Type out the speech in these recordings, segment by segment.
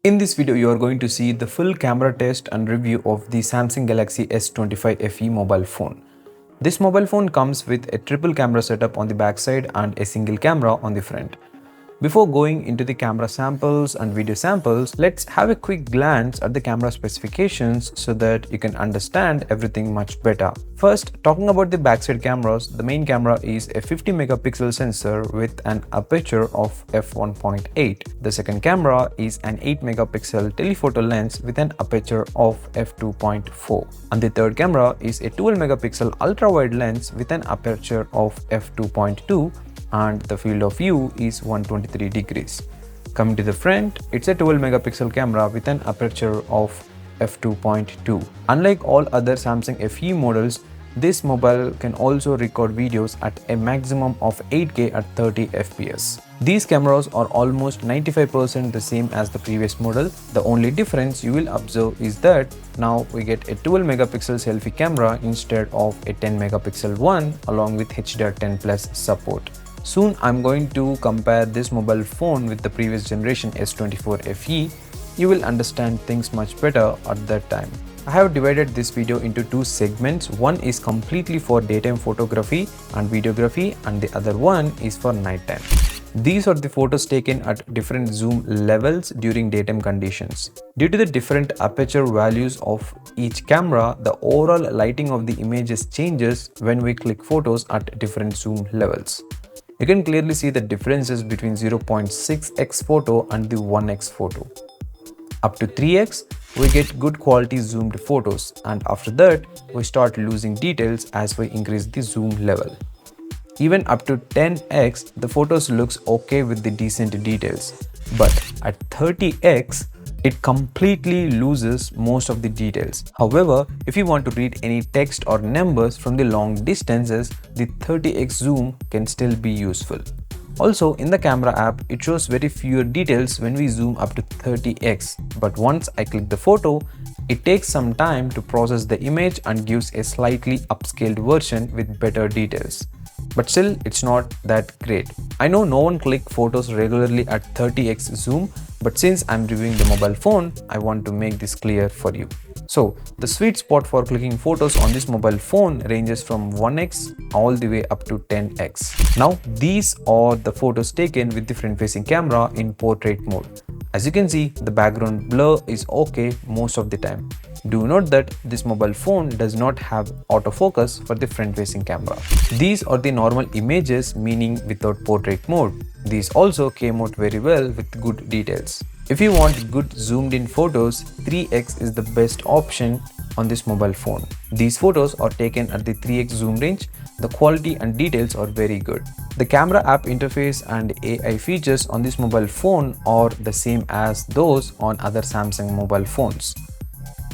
In this video, you are going to see the full camera test and review of the Samsung Galaxy S25 FE mobile phone. This mobile phone comes with a triple camera setup on the backside and a single camera on the front. Before going into the camera samples and video samples, let's have a quick glance at the camera specifications so that you can understand everything much better. First, talking about the backside cameras, the main camera is a 50 megapixel sensor with an aperture of f1.8. The second camera is an 8 megapixel telephoto lens with an aperture of f2.4. And the third camera is a 12 megapixel ultra-wide lens with an aperture of f2.2, and the field of view is 123 degrees. Coming to the front, it's a 12 megapixel camera with an aperture of f2.2. Unlike all other Samsung FE models, this mobile can also record videos at a maximum of 8K at 30 FPS. These cameras are almost 95% the same as the previous model. The only difference you will observe is that now we get a 12 megapixel selfie camera instead of a 10 megapixel one, along with HDR10 Plus support. Soon I'm going to compare this mobile phone with the previous generation S24 FE. You will understand things much better at that time. I have divided this video into two segments. One is completely for daytime photography and videography, and the other one is for nighttime. These are the photos taken at different zoom levels during daytime conditions. Due to the different aperture values of each camera, the overall lighting of the images changes when we click photos at different zoom levels. You can clearly see the differences between 0.6x photo and the 1x photo. Up to 3x, we get good quality zoomed photos, and after that, we start losing details as we increase the zoom level. Even up to 10x, the photos looks okay with the decent details, but at 30x, it completely loses most of the details. However, if you want to read any text or numbers from the long distances, the 30x zoom can still be useful. Also, in the camera app, it shows very fewer details when we zoom up to 30x, but once I click the photo, it takes some time to process the image and gives a slightly upscaled version with better details. But still, it's not that great. I know no one clicks photos regularly at 30x zoom, but since I'm reviewing the mobile phone, I want to make this clear for you. So, the sweet spot for clicking photos on this mobile phone ranges from 1x all the way up to 10x. Now, these are the photos taken with the front-facing camera in portrait mode. As you can see, the background blur is okay most of the time. Do note that this mobile phone does not have autofocus for the front-facing camera. These are the normal images, meaning without portrait mode. These also came out very well with good details. If you want good zoomed in photos, 3x is the best option on this mobile phone. These photos are taken at the 3x zoom range. The quality and details are very good. The camera app interface and AI features on this mobile phone are the same as those on other Samsung mobile phones.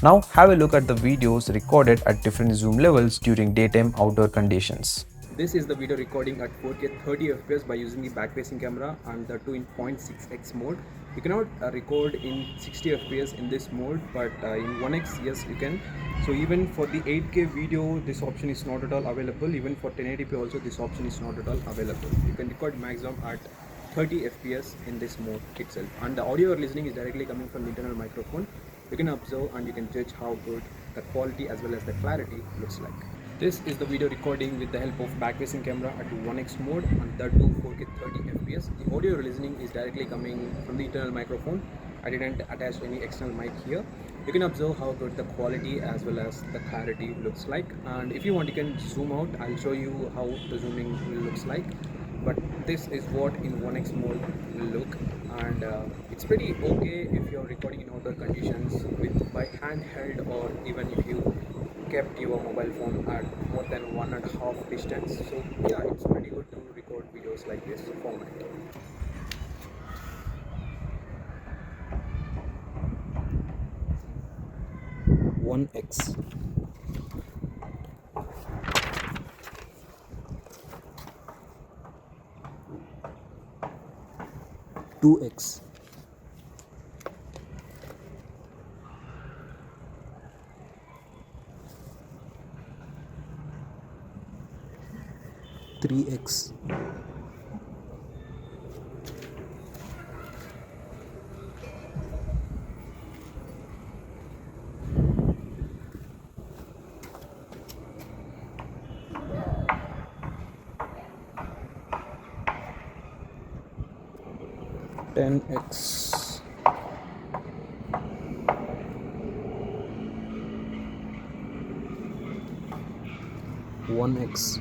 Now have a look at the videos recorded at different zoom levels during daytime outdoor conditions. This is the video recording at 4K 30 FPS by using the back-facing camera and the 2 in 0.6x mode. You cannot record in 60 FPS in this mode, but in 1x, yes, you can. So even for the 8K video, this option is not at all available. Even for 1080p also, this option is not at all available. You can record maximum at 30 FPS in this mode itself. And the audio you're listening is directly coming from the internal microphone. You can observe and you can judge how good the quality as well as the clarity looks like. This is the video recording with the help of back-facing camera at 1x mode and that too 4K 30 FPS. The audio you're listening is directly coming from the internal microphone. I didn't attach any external mic here. You can observe how good the quality as well as the clarity looks like. And if you want, you can zoom out. I'll show you how the zooming looks like. But this is what in 1x mode will look, and it's pretty okay if you're recording in outdoor conditions with by handheld, or even if you kept your mobile phone at more than 1.5 distance. So yeah, it's pretty good to record videos like this format. One X. 2x. 3x. 4x. 10x, 1x.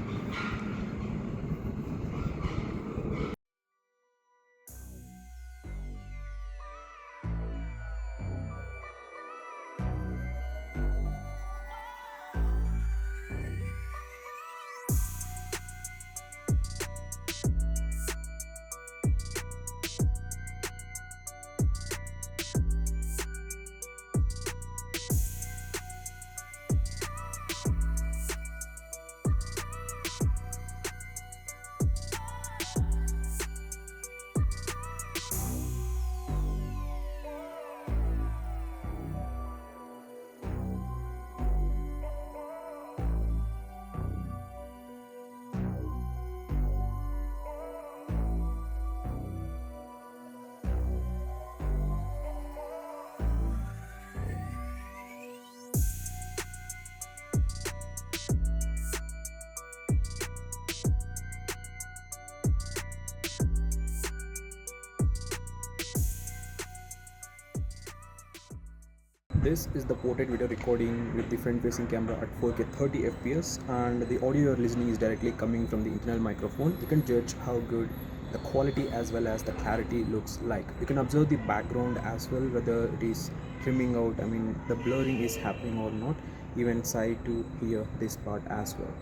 This is the portrait video recording with the front facing camera at 4K 30 FPS, and the audio you're listening is directly coming from the internal microphone. You can judge how good the quality as well as the clarity looks like. You can observe the background as well, whether it is trimming out, I mean the blurring is happening or not, even side to here this part as well.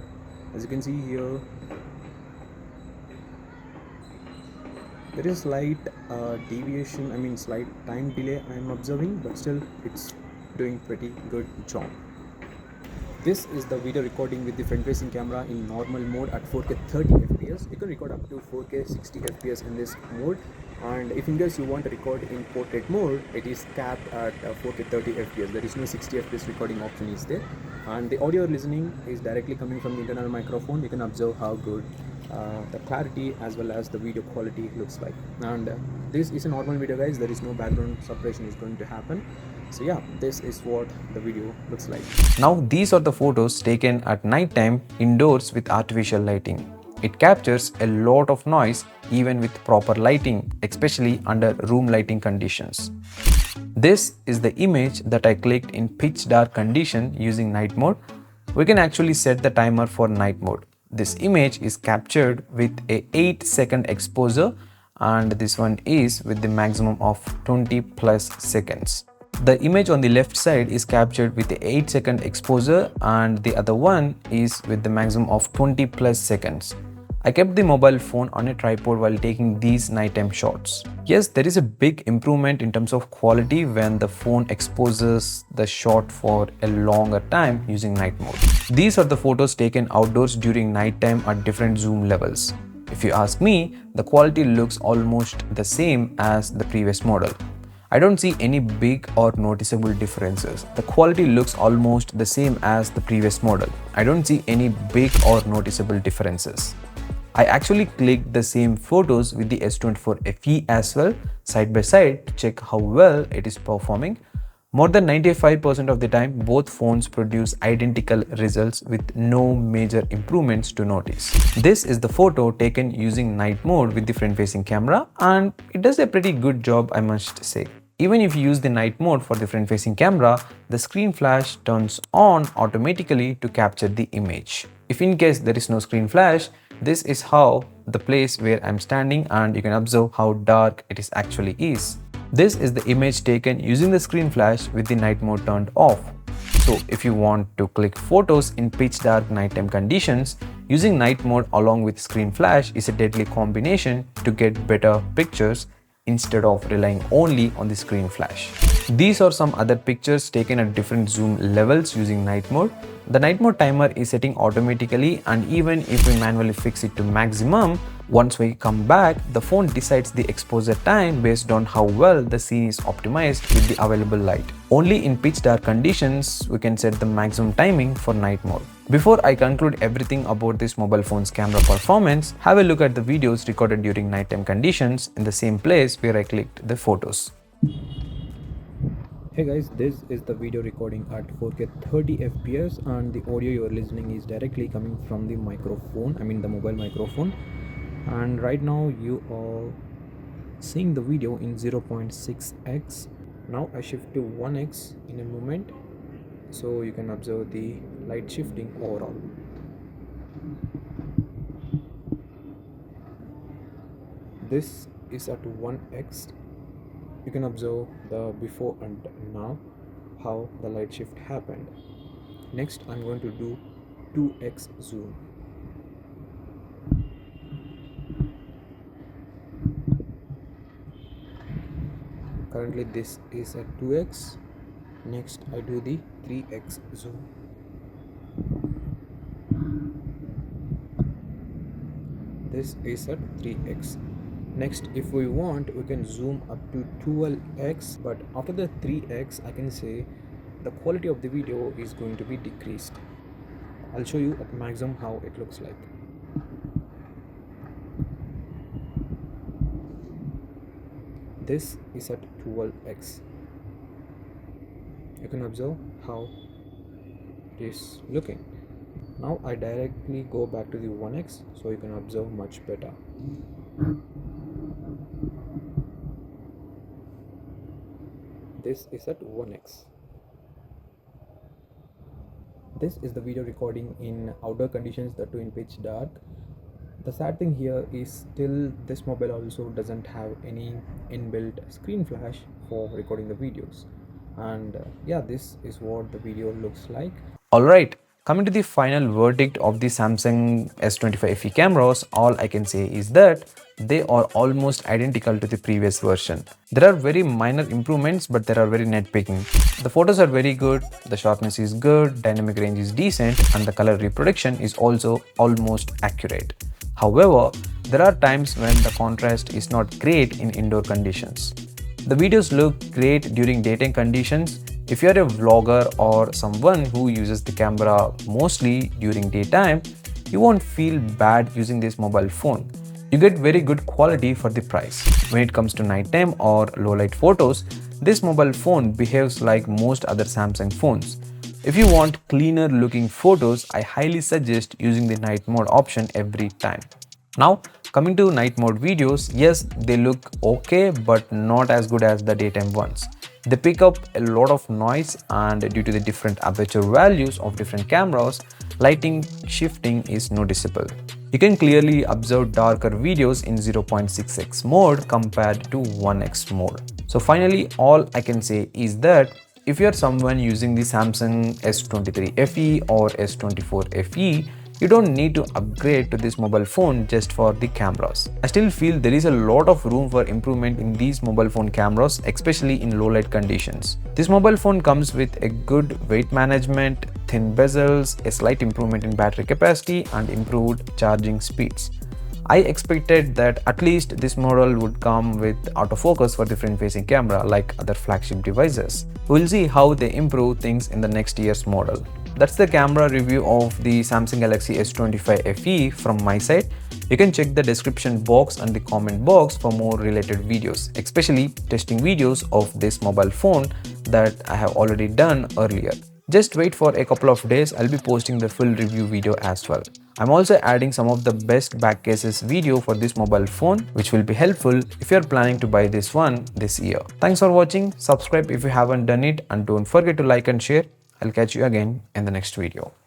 As you can see here, there is slight deviation, I mean slight time delay I am observing, but still it's doing pretty good job. This is the video recording with the front facing camera in normal mode at 4K 30 FPS. You can record up to 4K 60 FPS in this mode, and if in case you want to record in portrait mode, it is capped at 4K 30 FPS. There is no 60 FPS recording option is there, and the audio listening is directly coming from the internal microphone. You can observe how good the clarity as well as the video quality looks like, and this is a normal video guys. There is no background suppression is going to happen. So yeah, this is what the video looks like. Now these are the photos taken at night time indoors with artificial lighting. It captures a lot of noise even with proper lighting, especially under room lighting conditions. This is the image that I clicked in pitch dark condition using night mode. We can actually set the timer for night mode. This image is captured with a 8-second exposure, and this one is with the maximum of 20 plus seconds. The image on the left side is captured with the 8-second exposure, and the other one is with the maximum of 20 plus seconds. I kept the mobile phone on a tripod while taking these nighttime shots. Yes, there is a big improvement in terms of quality when the phone exposes the shot for a longer time using night mode. These are the photos taken outdoors during nighttime at different zoom levels. If you ask me, the quality looks almost the same as the previous model. I don't see any big or noticeable differences. The quality looks almost the same as the previous model. I don't see any big or noticeable differences. I actually clicked the same photos with the S24 FE as well, side by side, to check how well it is performing. More than 95% of the time, both phones produce identical results with no major improvements to notice. This is the photo taken using night mode with the front-facing camera, and it does a pretty good job, I must say. Even if you use the night mode for the front-facing camera, the screen flash turns on automatically to capture the image. If in case there is no screen flash, this is how the place where I'm standing, and you can observe how dark it is actually is. This is the image taken using the screen flash with the night mode turned off. So if you want to click photos in pitch dark nighttime conditions, using night mode along with screen flash is a deadly combination to get better pictures instead of relying only on the screen flash. These are some other pictures taken at different zoom levels using night mode. The night mode timer is setting automatically, and even if we manually fix it to maximum, once we come back, the phone decides the exposure time based on how well the scene is optimized with the available light. Only in pitch dark conditions, we can set the maximum timing for night mode. Before I conclude everything about this mobile phone's camera performance, have a look at the videos recorded during nighttime conditions in the same place where I clicked the photos. Hey guys, this is the video recording at 4K 30 FPS, and the audio you are listening is directly coming from the microphone, I mean the mobile microphone. And right now you are seeing the video in 0.6x. Now I shift to 1x in a moment, so you can observe the light shifting overall. This is at 1x. You can observe the before and now, how the light shift happened. Next I'm going to do 2x zoom. Currently this is at 2x. Next I do the 3x zoom. This is at 3x. Next, if we want, we can zoom up to 12x, but after the 3x I can say the quality of the video is going to be decreased. I'll show you at maximum how it looks like. This is at 12x. You can observe how it is looking. Now I directly go back to the 1x, so you can observe much better. This is at 1x. This is the video recording in outdoor conditions, that too in pitch dark. The sad thing here is still this mobile also doesn't have any inbuilt screen flash for recording the videos. And yeah, this is what the video looks like. Alright, coming to the final verdict of the Samsung S25 FE cameras, all I can say is that they are almost identical to the previous version. There are very minor improvements, but there are very nitpicking. The photos are very good, the sharpness is good, dynamic range is decent, and the color reproduction is also almost accurate. However, there are times when the contrast is not great in indoor conditions. The videos look great during daytime conditions. If you are a vlogger or someone who uses the camera mostly during daytime, you won't feel bad using this mobile phone. You get very good quality for the price. When it comes to nighttime or low light photos, this mobile phone behaves like most other Samsung phones. If you want cleaner looking photos, I highly suggest using the night mode option every time. Now, coming to night mode videos, yes, they look okay, but not as good as the daytime ones. They pick up a lot of noise, and due to the different aperture values of different cameras, lighting shifting is noticeable. You can clearly observe darker videos in 0.6x mode compared to 1x mode. So finally, all I can say is that if you are someone using the Samsung S23 FE or S24 FE, you don't need to upgrade to this mobile phone just for the cameras. I still feel there is a lot of room for improvement in these mobile phone cameras, especially in low light conditions. This mobile phone comes with a good weight management, thin bezels, a slight improvement in battery capacity, and improved charging speeds. I expected that at least this model would come with autofocus for the front-facing camera like other flagship devices. We'll see how they improve things in the next year's model. That's the camera review of the Samsung Galaxy S25 FE from my side. You can check the description box and the comment box for more related videos, especially testing videos of this mobile phone that I have already done earlier. Just wait for a couple of days, I'll be posting the full review video as well. I'm also adding some of the best back cases video for this mobile phone, which will be helpful if you're planning to buy this one this year. Thanks for watching, subscribe if you haven't done it, and don't forget to like and share. I'll catch you again in the next video.